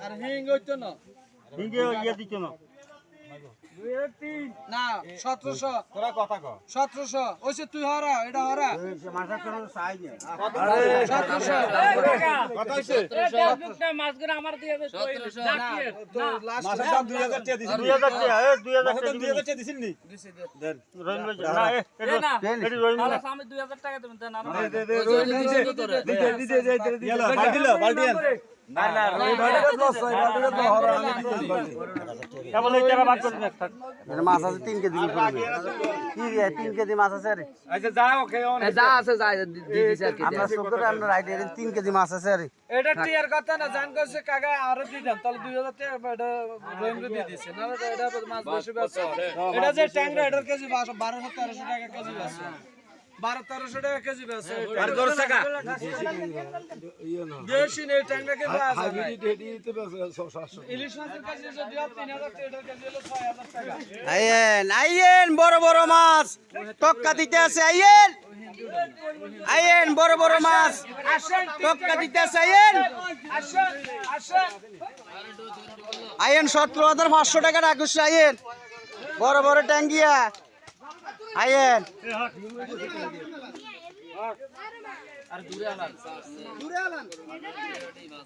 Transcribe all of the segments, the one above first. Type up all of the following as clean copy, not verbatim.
আর হিং হইতো না হিঙ্গে ইয়ে দিত না না 1700 তোরা কথা কও 1700 ওইসে তুই হরা এটা হরা মাথা কোনো চাই না 1700 কথা হইছে মাছগুলো আমার দিয়ে দে মাছের দাম 2000 টাকা দিছিস 2000 টাকা 2000 মাছের টাকা দাম 2000 টাকা দিছিস নি দিছি দে দেন রহিম ভাই না এটি রহিম ভাই আমি 2000 টাকা দেবেন দেন দে ইয়ালা বালতি আন না না রহিম ভাই কেবল এই টাকা বাদ করে দেখ মাছ আছে 3 কেজি কি রে 3 কেজি মাছ আছে রে আচ্ছা যাও ওকে যা আছে যা দিছে আর কি আমরা সবরে আমরা রাইট 3 কেজি মাছ আছে রে এটা টিয়ার কথা না জান কইছে কাকা আরো দি দেন তাহলে 2000 টাকা এটা রহিমকে দিয়ে দিছে না এটা মাছ বেশি বেশি এটা যে ট্যাংরা এটার কেজি 1200 1300 টাকা কেজি আছে 1200 টাকা কেজি বেচে আর দরজ টাকা দেশি নেই ট্যাংরা কেজি আছে হাইব্রিড এডিতে বেচে 700 ইলিশ মাছের কেজি যদি 3000 টাকা এটার কেজি হলো 6000 টাকা আইয়েন বড় বড় মাছ টক্কা দিতে আছে আইয়েন বড় বড় মাছ আসেন টক্কা দিতে আছে আইয়েন আসেন আইয়েন 17500 টাকা রাখুস আইয়েন বড় বড় ট্যাঙ্গিয়া আইয়েন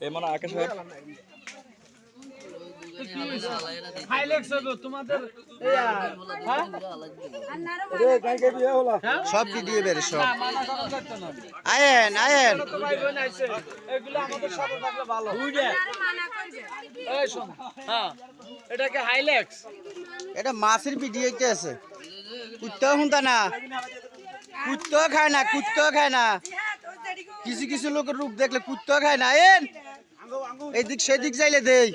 এ মানে আকাশ হাইলেক্স হবে তোমাদের সব কি দিয়ে বেরে সব মানা করা যাচ্ছে না আইয়েন তো ভাই বোন আইছে এগুলো আমাদের সাথে থাকলে ভালো এই শোন হ্যাঁ এটা কি হাইলেক্স এটা মাছের ভিডিও আছে কুত্তাও হুনতা না কুত্তাও খায় না কিছু কিছু লোকের রূপ দেখলে কুত্তাও খায় না এদিক সেদিক যাইলে দেই